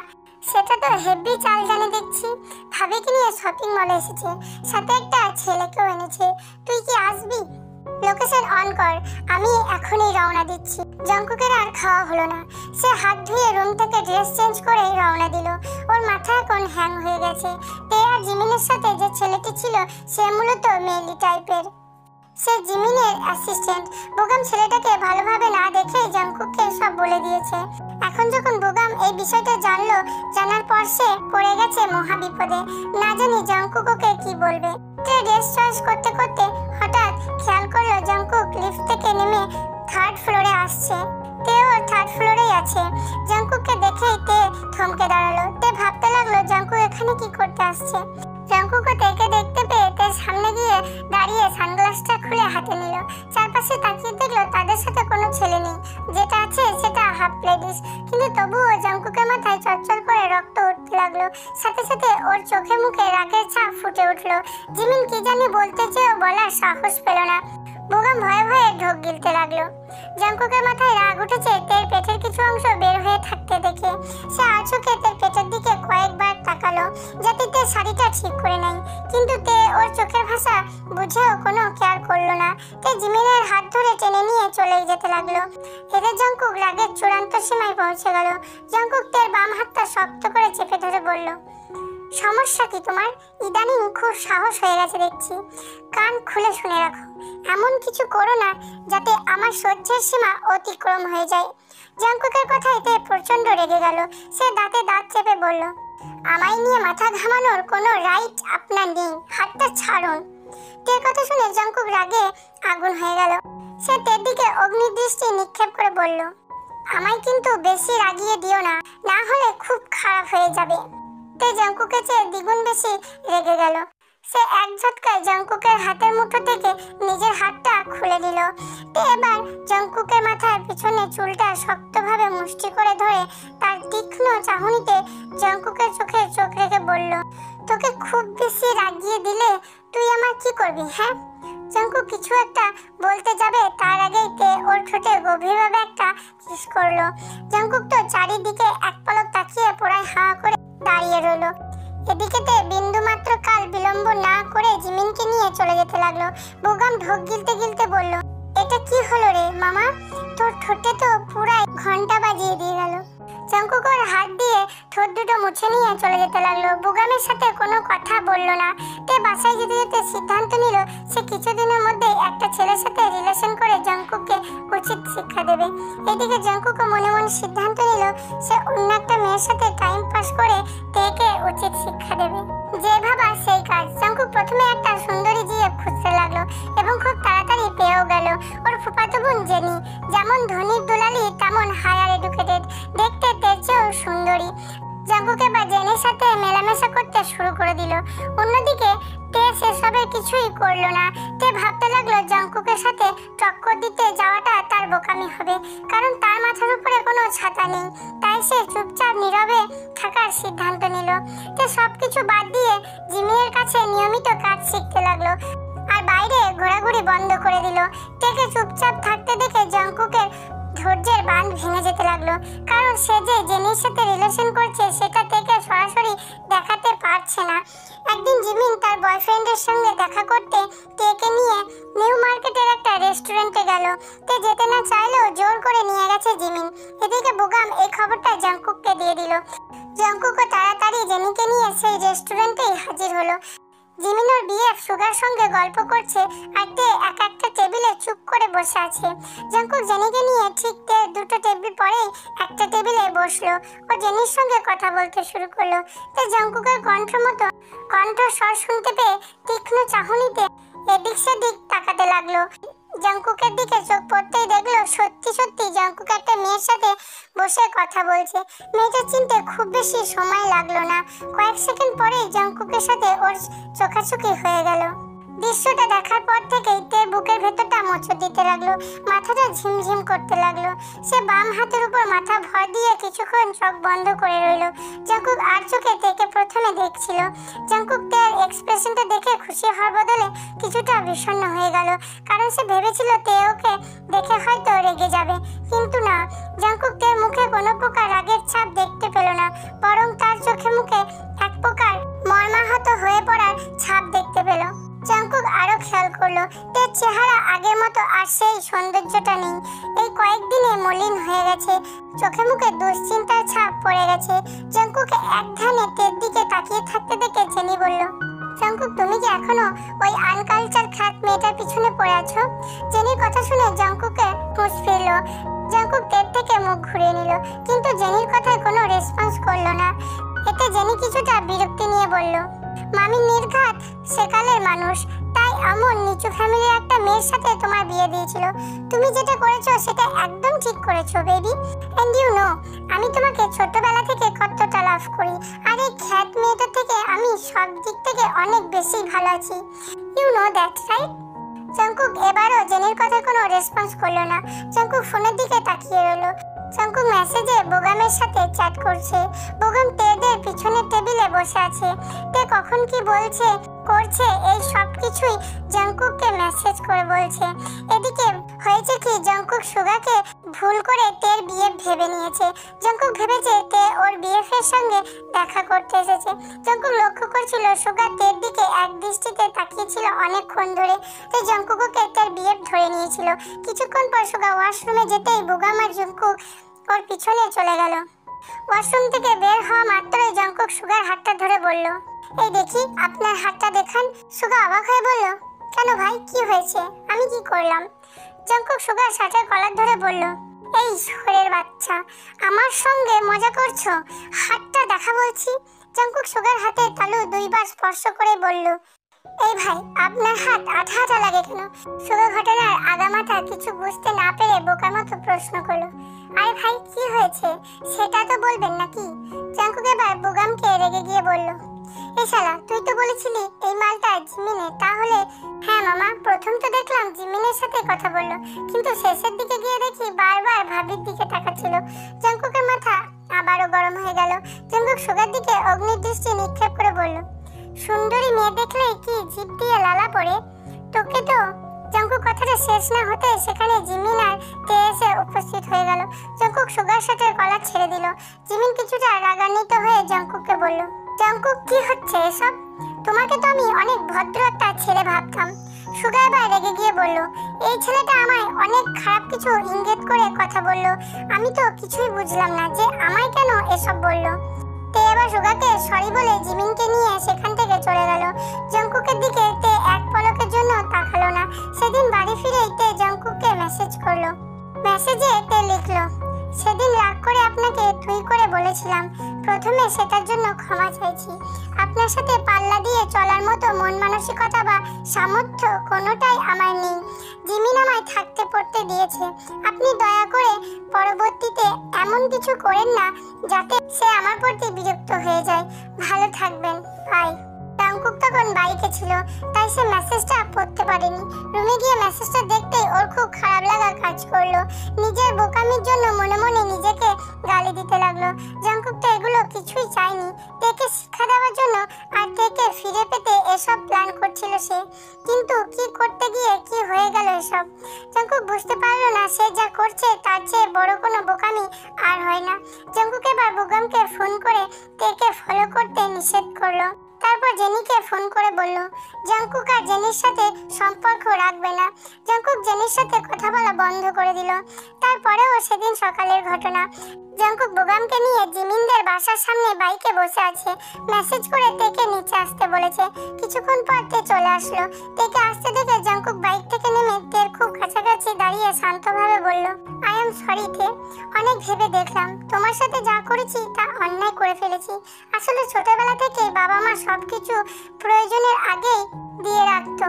সেটা তো হেভি চাল জানে দেখছি। ভাবিকে নিয়ে শপিং মলে এসেছে, সাথে একটা ছেলেকেও এনেছে। তুই কি আসবি? লোকেশন অন কর, আমি এখনই রওনা দিচ্ছি। জাংকুকের আর খাওয়া হলো না। সে হাত ধুয়ে রুম থেকে ড্রেস চেঞ্জ করে রওনা দিল। ওর মাথা এখন হ্যাং হয়ে গেছে। তে আর জিমিনের সাথে যে ছেলেটি ছিল সে মূলত মেলি টাইপের। সে জিমিনের অ্যাসিস্ট্যান্ট। বুগাম ছেলেটাকে ভালোভাবে না দেখে জাংকুককে সব বলে দিয়েছে। এখন যখন বুগাম এই বিষয়টা জানার পর সে পড়ে গেছে মহা বিপদে। না জানি জাংকুক ওকে কি বলবে। তে ড্রেস চয়েস করতে করতে হঠাৎ খেয়াল করলো জাংকুক লিফট থেকে নেমে 3rd ফ্লোরে আসছে। তেও 3rd ফ্লোরেই আছে। জাংকুককে দেখেই তে থমকে দাঁড়ালো। তে ভাবতে লাগলো জাংকুক এখানে কি করতে আসছে। জাংকুকও তেকে দেখতে পেয়ে তের সামনে গিয়ে দাঁড়িয়ে সানগ্লাসটা খুলে হাতে নিল। চারপাশে তাকিয়ে দেখলো তাদের সাথে কোনো ছেলে নেই, যেটা আছে সেটা হাফ লেডিস। কিন্তু তবুও জাংকুকের মাথায় চচ্চল করে রক্ত উঠতে লাগলো। সাথে সাথে ওর চোখে মুখে রাগের ছাপ ফুটে উঠলো। জিমিন কি জানি বলতে চেয়েও বলার সাহস পেল না। বুগাম ভয়ে ভয়ে ঢোক গিলতে লাগলো। জাংকুকের মাথায় রাগ উঠেছে তের পেটের কিছু অংশ বের হয়ে থাকতে দেখে। সে আচোখে তের পেটের দিকে কয়েকবার তাকালো যাতে তে শাড়িটা ঠিক করে নেয়, কিন্তু তে ওর চোখের ভাষা বুঝেও কোনো কেয়ার করলো না। তে জিমিনের হাত ধরে টেনে নিয়ে চলে যেতে লাগলো। এতে জাংকুক রাগের চূড়ান্ত সীমায় পৌঁছে গেল। জাংকুক তের বাম হাতটা শক্ত করে চেপে ধরে বলল, সমস্যা কি তোমার? ইদানিং খুব সাহস হয়ে গেছে দেখছি। কান খুলে শুনে রাখো, এমন কিছু করো না যাতে আমার সহ্যের সীমা অতিক্রম হয়ে যায়। জাংকুকের কথায় তে প্রচন্ড রেগে গেল। সে দাঁতে দাঁত চেপে বলল, আমায় নিয়ে মাথা ঘামানোর কোনো রাইট আপনার নেই, হাতটা ছাড়ুন। তের কথা শুনে জাংকুক রাগে আগুন হয়ে গেল। সে তের দিকে অগ্নিদৃষ্টি নিক্ষেপ করে বলল, আমায় কিন্তু বেশি রাগিয়ে দিও না, না হলে খুব খারাপ হয়ে যাবে। তে জাংকুকের চেয়ে দ্বিগুণ বেশি রেগে গেল। সে এক ঝটকায় জাংকুকের হাতের মুঠো থেকে নিজের হাতটা খুলে নিল। তে এবার জাংকুকের মাথার পিছনে চুলটা শক্তভাবে মুষ্টি করে ধরে তার তীক্ষ্ণ চাহনিতে জাংকুকের চোখে চোখ রেখে বলল, তোকে খুব বেশি রাগিয়ে দিলে তুই আমার কি করবি? হ্যাঁ? জাঙ্কুক কিছু একটা বলতে যাবে তার আগেই তে ওর ঠোঁটে গভীরভাবে একটা কিস করলো। জাঙ্কুক তো চারিদিকে এক পলক তাকিয়ে পুরাই হাঁ করে দাঁড়িয়ে রইলো। এদিকেতে বিন্দু মাত্র কাল বিলম্ব না করে জিমিনকে নিয়ে চলে যেতে লাগলো। বোগাম ঢোক গিলতে গিলতে বলল, এটা কি হলো রে মামা, তোর ঠোঁটে তো পুরাই ঘন্টা বাজিয়ে দিয়ে গেল। জাঙ্কুক ওর হাত দিয়ে ঠোঁট দুটো মুছে নিয়ে চলে যেতে লাগলো। বোগামের সাথে কোনো কথা বলল না। তে বাসায় যেতে যেতে সিদ্ধান্ত নিল সে কিছুদিনের মধ্যে একটা ছেলের সাথে রিলেশন করে জাঙ্কুককে উচিত শিক্ষা দেবে। এদিকে জাঙ্কুকও মনে মনে সিদ্ধান্ত নিল সে অন্য একটা মেয়ের সাথে টাইম পাস করে তেকে উচিত শিক্ষা দেবে। যে ভাবা সেই কাজ। জাঙ্কুক প্রথমে একটা সুন্দরী জিএফ খুঁজতে লাগলো এবং খুব তাড়াতাড়ি পেয়েও গেল। ওর ফুফাতো বোন জেনি যেমন ধনীর দুলালি তেমন হায়ার এডুকেটেড, দেখতে তের চেয়েও সুন্দরী। জাঙ্কুক এবার জেনির সাথে মেলামেশা করতে শুরু করে দিল। অন্যদিকে তে সেসবের কিছুই করলো না। তে ভাবতে লাগলো জাঙ্কুকের সাথে টক্কর দিতে যাওয়াটা তার বোকামি হবে, কারণ তার মাথার উপরে কোনো ছাতা নেই। তাই সে চুপচাপ নীরবে থাকার সিদ্ধান্ত নিল। তে সবকিছু বাদ দিয়ে জিমিনের কাছে নিয়মিত কাজ শিখতে লাগলো আর বাইরে ঘোরাঘুরি বন্ধ করে দিল। তেকে চুপচাপ থাকতে দেখে জাঙ্কুকের ধৈর্যের বাঁধ ভেঙে যেতে লাগলো, কারণ সে যে জেনির সাথে রিলেশন করছে সেটা তেকে সরাসরি দেখাতে পারছে না। একদিন জিমিন তার বয়ফ্রেন্ডের সঙ্গে দেখা করতে তেকে নিয়ে নিউ মার্কেটের একটা রেস্টুরেন্টে গেল। তে যেতে না চাইলেও জোর করে নিয়ে গেছে জিমিন। এদিকে বোগাম এই খবরটা জাঙ্কুককে দিয়ে দিল। জাঙ্কুকও তাড়াতাড়ি জেনিকে নিয়ে সেই রেস্টুরেন্টেই হাজির হলো। জিমিন ওর বিএফ সুগার সঙ্গে গল্প করছে আর তে এক একটা টেবিলে চুপ করে বসে আছে। জাঙ্কুক জেনিকে নিয়ে ঠিক তে দুটো টেবিল পরেই একটা টেবিলে বসলো। ও জেনির সঙ্গে কথা বলতে শুরু করলো। তে জাঙ্কুকের কণ্ঠস্বর শুনতে পেয়ে তীক্ষ্ণ চাহনিতে এদিক সেদিক তাকাতে লাগলো। জাঙ্কুকের দিকে চোখ পড়তেই দেখলো সত্যি সত্যি জাঙ্কুক একটা মেয়ের সাথে বসে কথা বলছে। মেয়েটা চিনতে খুব বেশি সময় লাগলো না। কয়েক সেকেন্ড পরেই জাঙ্কুকের সাথে ওর চোখাচোখি হয়ে গেল। দৃশ্যটা দেখার পর থেকেই তে বুকের ভেতরটা মোচড় দিতে লাগলো, মাথাটা ঝিমঝিম করতে লাগলো। সে বাম হাতের উপর মাথা ভর দিয়ে কিছুক্ষণ চোখ বন্ধ করে রইল। জাঙ্কুক আর চোখে তেকে প্রথমে দেখছিল। জাঙ্কুক তের এক্সপ্রেশনটা দেখে খুশি হওয়ার বদলে কিছুটা বিষণ্ণ হয়ে গেল, কারণ সে ভেবেছিল তে ওকে দেখে হয়তো রেগে যাবে। কিন্তু না, জাঙ্কুক তের মুখে কোনো প্রকার রাগের ছাপ দেখতে পেল না, বরং তার চোখে মুখে এক প্রকার মর্মাহত হয়ে পড়ার ছাপ দেখতে পেল। জাঙ্কুক আরো খেয়াল করলো তের চেহারা আগের মতো আর সেই সৌন্দর্যটা নেই। এই কয়েকদিনে মলিন হয়ে গেছে, চোখে মুখে দুশ্চিন্তার ছাপ পড়ে গেছে। জাঙ্কুকে এক ধ্যানে তের দিকে তাকিয়ে থাকতে দেখে জেনি বলল, জাঙ্কুক তুমি কি এখনো ওই আনকালচার খ্যাত মেয়েটার পিছনে পড়ে আছো? জেনির কথা শুনে জাঙ্কুকে হুঁশ ফিরল। জাঙ্কুক তের থেকে মুখ ঘুরিয়ে নিল, কিন্তু জেনির কথায় কোনো রেসপন্স করলো না। এতে জেনি কিছুটা বিরক্তি নিয়ে বলল, মামি নির্ঘাত সেকালের মানুষ, তাই এমন নিচু ফ্যামিলির একটা মেয়ের সাথে তোমার বিয়ে দিয়েছিল। তুমি যেটা করেছো সেটা একদম ঠিক করেছো বেবি। এন্ড ইউ নো, আমি তোমাকে ছোটবেলা থেকে কতটা লাভ করি, আর এই খ্যাত মেয়েটার থেকে আমি সব দিক থেকে অনেক বেশি ভালো আছি। You know that right? Jungkook এবারও জেনির কথা কোনো রেসপন্স করলো না। জাঙ্কুক ফোনের দিকে তাকিয়ে রইল। জাঙ্কুক মেসেজে বোগামের সাথে চ্যাট করছে। বোগাম তেদের পিছনের টেবিলে বসে আছে। তে কখন কি বলছে করছে এই সব কিছুই জাঙ্কুককে মেসেজ করে বলছে। এদিকে হয়েছে কি, জাঙ্কুক সুগাকে ভুল করে তের বিয়ে ভেবে নিয়েছে। জাঙ্কুক ভেবেছে তে ওর বিএফ এর সঙ্গে দেখা করতে এসেছে। জাঙ্কুক লক্ষ্য করছিল সুগা তের দিকে এক দৃষ্টিতে তাকিয়েছিল অনেকক্ষণ ধরে। তাই জাঙ্কুককে তের বিএফ ধরে নিয়েছিল। কিছুক্ষণ পর সুগা ওয়াশরুমে যেতেই বোগাম আর জাঙ্কুক ওর পিছনে চলে গেল। ওয়াশরুম থেকে বের হওয়া মাত্রই জাঙ্কুক সুগার হাতটা ধরে বলল, এই দেখি আপনার হাতটা দেখান। সুগা অবাক হয়ে বলল, কেন ভাই, কি হয়েছে? আমি কি করলাম? জাঙ্কুক সুগার শার্টের কলার ধরে বলল, এই শহরের বাচ্চা, আমার সঙ্গে মজা করছো? হাতটা দেখা বলছি। জাঙ্কুক সুগার হাতের তালু দুইবার স্পর্শ করে বলল, এই ভাই, আপনার হাত আঠা আঠা লাগে কেন? সুগা ঘটনার আগামাথা কিছু বুঝতে না পেরে বোকার মতো প্রশ্ন করলো, আরে ভাই কি হয়েছে সেটা তো বলবেন নাকি? জাঙ্কুক এবার বোগামকে রেগে গিয়ে বলল, এই শালা, তুই তো বলেছিলি এই মালটা জিমিনের। তাহলে? হ্যাঁ মামা, প্রথম তো দেখলাম জিমিনের সাথে কথা বললো, কিন্তু শেষের দিকে গিয়ে দেখি বারবার ভাবির দিকে তাকাচ্ছিল। জাঙ্কুকের মাথা আবারও গরম হয়ে গেল। জাঙ্কুক সুগার দিকে অগ্নির দৃষ্টি নিক্ষেপ করে বলল, সুন্দরী মেয়ে দেখলেই কি জিভ দিয়ে লালা পড়ে? তোকে তো জাঙ্কুক কথাটা শেষ না হতে সেখানে জিমিন আর তে এসে উপস্থিত হয়ে গেল। জাঙ্কুক সুগার সাথে কলার ছেড়ে দিল। জিমিন কিছুটা রাগান্বিত হয়ে জাঙ্কুককে বলল, জাঙ্কুক কি হচ্ছে এসব? তোমাকে তো আমি অনেক ভদ্র একটা ছেলে ভাবতাম। সুগা এবার রেগে গিয়ে বলল, এই ছেলেটা আমায় অনেক খারাপ কিছু ইঙ্গিত করে কথা বলল। আমি তো কিছুই বুঝলাম না যে আমায় কেন এসব বলল। তে এবার সুগাকে সরি বলে জিমিনকে নিয়ে সেখান থেকে চলে গেল। জাঙ্কুকের দিকে তে এক পলকের জন্য তাকালো না। সেদিন বাড়ি ফিরেই তে জাঙ্কুককে মেসেজ করলো। মেসেজে তে লিখলো, সেদিন রাগ করে আপনাকে তুই করে বলেছিলাম। প্রথমে সেটার জন্য ক্ষমা চাইছি। আপনার সাথে পাল্লা দিয়ে চলার মতো মন মানসিকতা বা সামর্থ্য কোনোটাই আমার নেই। জিমিন আমায় থাকতে পড়তে দিয়েছে। আপনি দয়া করে পরবর্তীতে এমন কিছু করেন না যাতে সে আমার প্রতি বিরক্ত হয়ে যায়। ভালো থাকবেন, বাই। জাঙ্কুক তখন বাইকে ছিল, তাই সে মেসেজটা পড়তে পারেনি। রুমে গিয়ে মেসেজটা দেখতেই ওর খুব খারাপ লাগা কাজ করলো। নিজের বোকামির জন্য মনে মনে নিজেকে গালি দিতে লাগলো। জাঙ্কুক তো এগুলো কিছুই চায়নি। তেকে শিক্ষা দেওয়ার জন্য আর তেকে ফিরে পেতে এসব প্ল্যান করছিল সে। কিন্তু কি করতে গিয়ে কি হয়ে গেল এসব? জাঙ্কুক বুঝতে পারলো না সে যা করছে তার চেয়ে বড় কোনো বোকামি আর হয় না। জাঙ্কুক এবার বুগামকে ফোন করে তেকে ফলো করতে নিষেধ করলো। তারপর জেনিকে ফোন করে বলল, জাঙ্কুক আর জেনির সাথে সম্পর্ক রাখবে না। জাঙ্কুক জেনির সাথে কথা বলা বন্ধ করে দিল। তারপরেও সেদিন সকালের ঘটনা। জাঙ্কুক বুগামকে নিয়ে জিমিনদের বাসার সামনে বাইকে বসে আছে। মেসেজ করে তেকে নিচে আসতে বলেছে। কিছুক্ষণ পর তে চলে আসলো। তেকে আসতে দেখে জাঙ্কুক বাইক থেকে নেমে তের খুব কাছাকাছি দাঁড়িয়ে শান্তভাবে বলল, আই এম সরি তে। অনেক ভেবে দেখলাম তোমার সাথে যা করেছি তা অন্যায় করে ফেলেছি। আসলে ছোটবেলা থেকে বাবা মা সবকিছু প্রয়োজনের আগেই দিয়ে রাখতো,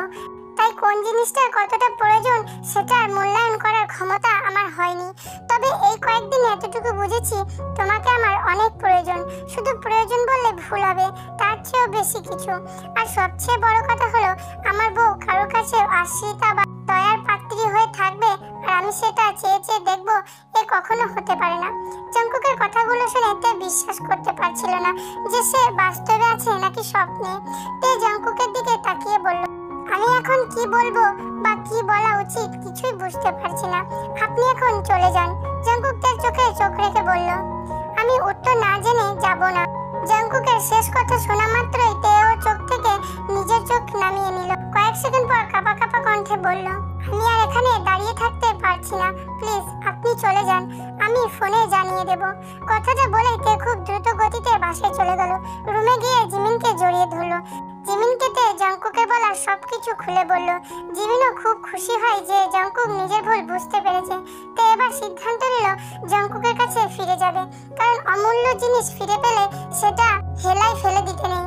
তাই কোন জিনিসটার কতটা প্রয়োজন সেটার মূল্যায়ন করার ক্ষমতা আমার হয়নি। তবে এই কয়েকদিন এতটুকু বুঝেছি তোমাকে আমার অনেক প্রয়োজন। শুধু প্রয়োজন বললে ভুল হবে, তার চেয়েও বেশি কিছু। আর সবচেয়ে বড় কথা হলো আমার বউ কারোর কাছে আশ্রিতা বা দয়ার পাত্রী হয়ে থাকবে আর আমি সেটা চেয়ে চেয়ে দেখবো, এ কখনো হতে পারে না। জাঙ্কুকের কথাগুলো শুনে তে বিশ্বাস করতে পারছিল না যে সে বাস্তবে আছে নাকি স্বপ্নে। তে জাঙ্কুকের দিকে তাকিয়ে বলল, আমি এখন কি বলবো বা কি বলা উচিত কিছুই বুঝতে পারছি না। আপনি এখন চলে যান। জাঙ্কুক তার চোখে চোখ রেখে বলল, আমি উত্তর না জেনে যাব না। জাঙ্কুকের শেষ কথা শোনা মাত্রই তে ওর চোখ থেকে নিজের চোখ নামিয়ে নিল। কয়েক সেকেন্ড পর কাঁপা কাঁপা কণ্ঠে বলল, আমি আর এখানে দাঁড়িয়ে থাকতে পারছি না। প্লিজ আপনি চলে যান, আমি ফোনে জানিয়ে দেব। কথাটা বলে তে খুব দ্রুত গতিতে বাসায় চলে গেল। রুমে গিয়ে জিমিনকে জড়িয়ে ধরলো। জিমিনকে তে জাঙ্কুকের বলা সবকিছু খুলে বলল। জিমিনও খুব খুশি হয় যে জাঙ্কুক নিজের ভুল বুঝতে পেরেছে। তে এবার সিদ্ধান্ত নিল জাঙ্কুকের কাছে ফিরে যাবে, কারণ অমূল্য জিনিস ফিরে পেলে সেটা হেলায় ফেলে দিতে নেই,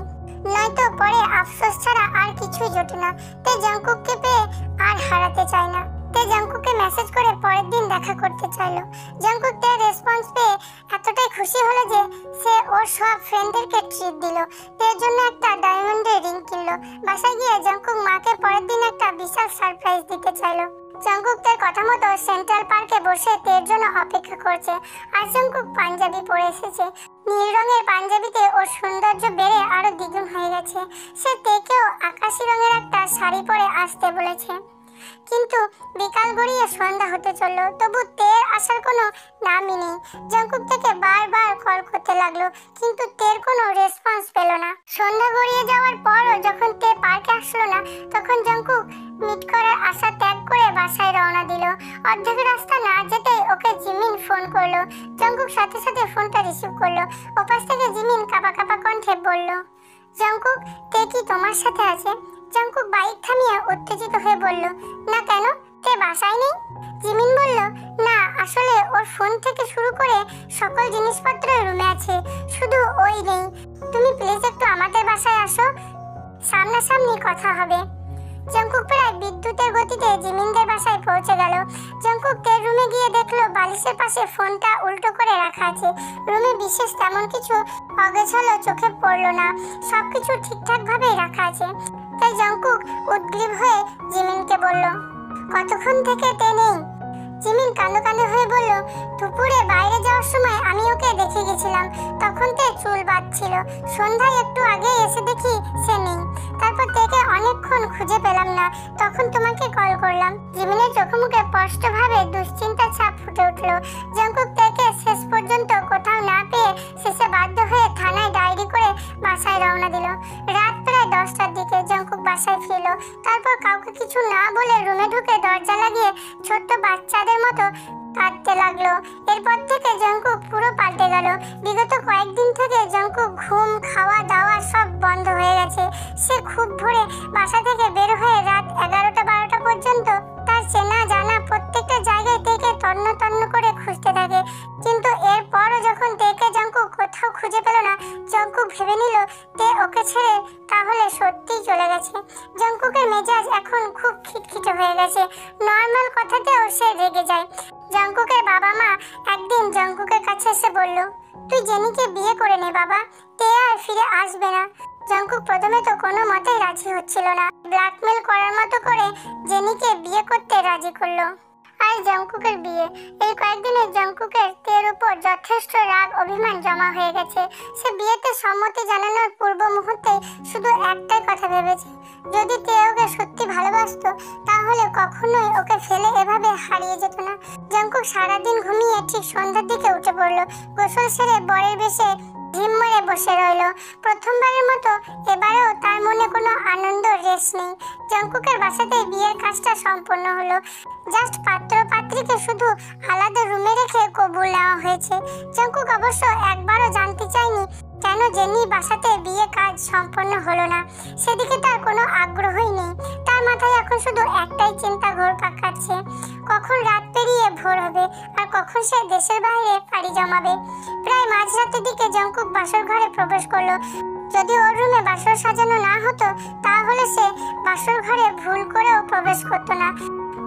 নয়তো পরে আফসোস ছাড়া আর কিছুই জোটে না। তে জাঙ্কুককে পেয়ে আর হারাতে চায় না। তে জাঙ্কুককে মেসেজ করে পরের দিন দেখা করতে চাইলো। জাঙ্কুক তার রেসপন্স পেয়ে এতটাই খুশি হলো যে সে ওর সব ফ্রেন্ডদেরকে ট্রিট দিল। তের জন্য একটা ডায়মন্ডের রিং কিনলো। বাসায় গিয়ে জাঙ্কুক মাকে পরের দিন একটা বিশাল সারপ্রাইজ দিতে চাইলো। জাঙ্কুক তার কথা মতো সেন্ট্রাল পার্কে বসে তের জন্য অপেক্ষা করছে। আর জাঙ্কুক পাঞ্জাবি পরে এসেছে। নীল রঙের পাঞ্জাবিতে ওর সৌন্দর্য বেড়ে আরো দ্বিগুণ হয়ে গেছে। সে তেকেও আকাশি রঙের একটা শাড়ি পরে আসতে বলেছে। কিন্তু বিকাল গড়িয়ে সন্ধ্যা হতে চললো, তবু তের আসার কোনো নামই নেই। জাঙ্কুক থেকে বারবার কল করতে লাগলো, কিন্তু তের কোনো রেসপন্স পেল না। সন্ধ্যা গড়িয়ে যাওয়ার পরও যখন তে পার্কে আসলো না, তখন জাঙ্কুক মিট করার আশা ত্যাগ করে বাসায় রওনা দিল। অর্ধেক রাস্তা না যেতেই ওকে জিমিন ফোন করলো। জাঙ্কুক সাথে সাথে ফোনটা রিসিভ করলো। ওপাশ থেকে জিমিন কাঁপা কাঁপা কণ্ঠে বলল, জাঙ্কুক তে কি তোমার সাথে আছে? জাঙ্কুক বাইক থামিয়ে উত্তেজিত হয়ে বলল, না কেন, তে বাসায় নেই? জিমিন বলল, না আসলে ওর ফোন থেকে শুরু করে সকল জিনিসপত্র রুমে আছে, শুধু ওই নেই। তুমি প্লিজ একটু আমাদের বাসায় আসো, সামনাসামনি কথা হবে। জাঙ্কুক প্রায় বিদ্যুতের গতিতে জিমিনদের বাসায় পৌঁছে গেল। জাঙ্কুক তের রুমে গিয়ে দেখলো বালিশের পাশে ফোনটা উল্টো করে রাখা আছে। রুমে বিশেষ তেমন কিছু অগোছালো চোখে পড়লো না, সবকিছু ঠিকঠাক ভাবেই রাখা আছে। তাই জাঙ্কুক উদ্গ্রীব হয়ে জিমিনকে বলল, কতক্ষণ থেকে তে নেই? জিমিন কাঁদো কাঁদো হয়ে বলল, দুপুরে বাইরে যাওয়ার সময় আমি ওকে দেখে গেছিলাম, তখন তে চুল বাঁধছিল। সন্ধ্যায় একটু আগে এসে দেখি সে নেই। তারপর তেকে অনেক অনেকক্ষণ খুঁজে পেলাম না, তখন তোমাকে কল করলাম। জিমিনের চোখে মুখে স্পষ্টভাবে দুশ্চিন্তার ছাপ ফুটে উঠল। জঙ্কুক থেকে শেষ পর্যন্ত কোথাও না পেয়ে শেষে বাধ্য হয়ে থানায় ডায়েরি করে বাসায় রওনা দিল। রাত প্রায় 10টার দিকে জঙ্কুক বাসায় ফিরল। তারপর কাউকে কিছু না বলে রুমে ঢুকে দরজা লাগিয়ে ছোট্ট বাচ্চাদের মতো কাঁদতে লাগলো। এরপর থেকে জঙ্কুক পুরো পাল্টে গেল। বিগত কয়েকদিন থেকে জঙ্কুক ঘুম, খাওয়া দাওয়া সব বন্ধ হয়ে গেছে। সে খুব ভোরে বাসা থেকে বের হয়ে রাত 11টা-12টা পর্যন্ত তার চেনা জানা প্রত্যেকটা জায়গায় তেকে তন্ন তন্ন করে খুঁজতে থাকে। কিন্তু এরপরও যখন তেকে জঙ্কুক কোথাও খুঁজে পেল না, জঙ্কুক ভেবে নিল তে ওকে ছেড়ে তাহলে সত্যিই চলে গেছে। জঙ্কুকের মেজাজ এখন খুব খিটখিটে হয়ে গেছে। নর্মাল কথাতেও সে রেগে যায়। জঙ্কুকের বাবা মা একদিন জঙ্কুকের কাছে এসে বলল, তুই জেনিকে বিয়ে করে নে বাবা, তে আর ফিরে আসবে না। জঙ্কুক প্রথমে তো কোনো মতেই রাজি হচ্ছিল না। ব্ল্যাকমেল করার মতো করে জেনিকে বিয়ে করতে রাজি করলো। আর জঙ্কুকের বিয়ে, এই কয়েকদিনে জঙ্কুকের তের উপর যথেষ্ট রাগ অভিমান জমা হয়ে গেছে। সে বিয়েতে সম্মতি জানানোর পূর্ব মুহূর্তে শুধু একটাই কথা ভেবেছে, যদি তে ওকে সত্যি ভালোবাসতো তাহলে কখনোই ওকে ফেলে এভাবে হারিয়ে যেত না। জঙ্কুক সারাদিন ঘুমিয়ে ঠিক সন্ধ্যার দিকে উঠে পড়লো। গোসল সেরে বরের বেশে ঢিম মেরে বসে রইল। প্রথমবারের মতো এবারেও তার মনে কোনো আনন্দ রেশ নেই। জঙ্কুকের বাসাতেই বিয়ের কাজটা সম্পন্ন হলো। জাস্ট পাত্র পাত্রীকে শুধু আলাদা রুমে রেখে কবুল নেওয়া হয়েছে। জঙ্কুক অবশ্য একবারও জানতে চায়নি কেন জেনি বাসাতে বিয়ে কাজ সম্পন্ন হলো না। সেদিকে তার কোনো আগ্রহই নেই। তার মাথায় এখন শুধু একটাই চিন্তা ঘুরপাক খাচ্ছে, কখন রাত পেরিয়ে ভোর হবে আর কখন সে দেশের বাইরে পাড়ি জমাবে। প্রায় মাঝরাতের দিকে জঙ্কুক বাসর ঘরে প্রবেশ করলো। যদি ওর রুমে বাসর সাজানো না হতো তাহলে সে বাসর ঘরে ভুল করেও প্রবেশ করতো না।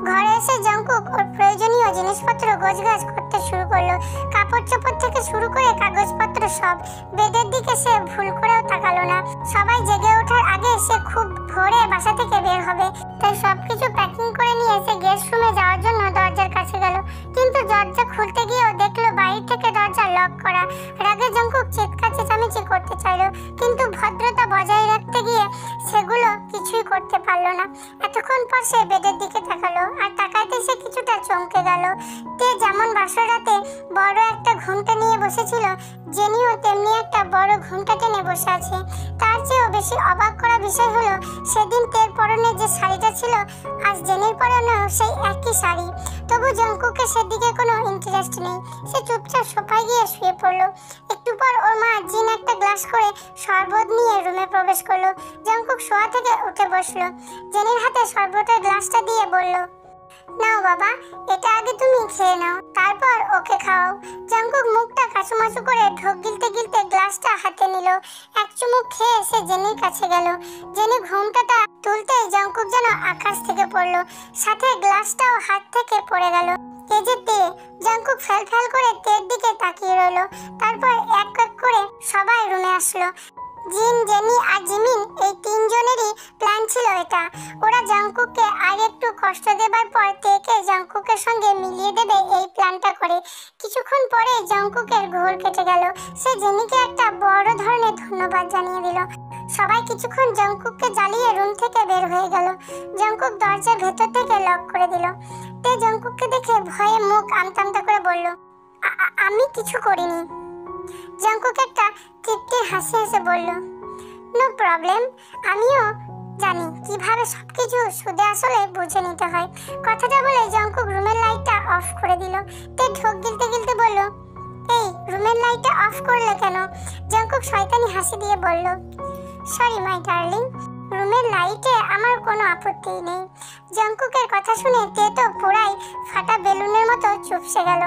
ঘরে এসে জঙ্কুক ওর প্রয়োজনীয় জিনিসপত্র গোছগাছ করতে শুরু করলো। কাপড় চোপড় থেকে শুরু করে কাগজপত্র সব। বেডের দিকে সে ভুল করেও তাকালো না। সবাই জেগে ওঠার আগে সে খুব ভোরে বাসা থেকে বের হবে, তাই সবকিছু প্যাকিং করে নিয়ে সে গেস্ট রুমে যাওয়ার জন্য দরজার কাছে গেল। কিন্তু দরজা খুলতে গিয়েও দেখলো বাইরে থেকে দরজা লক করা। রাগে জঙ্কুক চিৎকার চেঁচামেচি করতে চাইলো, কিন্তু ভদ্রতা বজায় রাখতে গিয়ে সেগুলো কিছুই করতে পারলো না। এতক্ষণ পর সে বেডের দিকে তাকালো, আর তাকাইতে সে কিছুটা চমকে গেল। তে যেমন বাসর রাতে বড় একটা ঘুমটা নিয়ে বসেছিল, জেনিও তেমনি একটা বড় ঘুমটা টেনে বসে আছে। তার চেয়েও বেশি অবাক করা বিষয় হলো সেদিন তের পরনে যে শাড়িটা ছিল আজ জেনির পরনেও সেই একই শাড়ি। তবু জঙ্কুকের সেদিকে কোনো ইন্টারেস্ট নেই। সে চুপচাপ সোফায় গিয়ে শুয়ে পড়লো। একটু পর ওর মা জিন একটা গ্লাস করে শরবত নিয়ে রুমে প্রবেশ করলো। জঙ্কুক শোয়া থেকে উঠে বসলো। জেনির হাতে শরবতের গ্লাসটা দিয়ে বলল, নাও বাবা, এটা আগে তুমি খেয়ে নাও, তারপর ওকে খাও। জঙ্কুক মুখটা কাচুমাচু করে ঢোক গিলতে গিলতে গ্লাসটা হাতে নিল। এক চুমুক খেয়ে সে জেনির কাছে গেল। জেনি ঘুমটাটা তুলতে জঙ্কুক যেন আকাশ থেকে পড়লো, সাথে গ্লাসটাও হাত থেকে পড়ে গেল। এই যে তে। জঙ্কুক ফেল ফেল করে তের দিকে তাকিয়ে রইল। তারপর এক এক করে সবাই রুমে আসলো। জিন, জেনি আর জিমিন, এই তিনজনেরই প্ল্যান ছিল এটা। ওরা জঙ্কুককে আর একটু কষ্ট দেবার পর তেকে জঙ্কুকের সঙ্গে মিলিয়ে দেবে এই প্ল্যানটা করে। কিছুক্ষণ পরে জঙ্কুকের ঘোর কেটে গেল। সে জেনিকে একটা বড় ধরনের ধন্যবাদ জানিয়ে দিল। সবাই কিছুক্ষণ জঙ্কুককে জ্বালিয়ে রুম থেকে বের হয়ে গেল। জঙ্কুক দরজার ভেতর থেকে লক করে দিল। তে জঙ্কুককে দেখে ভয়ে মুখ আমতা করে বলল, আমি কিছু করিনি। জঙ্কুক একটা তৃপ্তি হাসি হেসে বলল, নো প্রবলেম, আমিও জানি কিভাবে সবকিছু সুদে আসলে বুঝে নিতে হয়। কথাটা বলে জঙ্কুক রুমের লাইটটা অফ করে দিল। তে ঢোক গিলতে গিলতে বলল, এই রুমের লাইটটা অফ করলে কেন? জঙ্কুক শয়তানি হাসি দিয়ে বলল, সরি মাই ডার্লিং, রুমের লাইটে আমার কোনো আপত্তি নেই। জঙ্কুকের কথা শুনে তে তো পুরাই ফাটা বেলুনের মতো চুপসে গেল।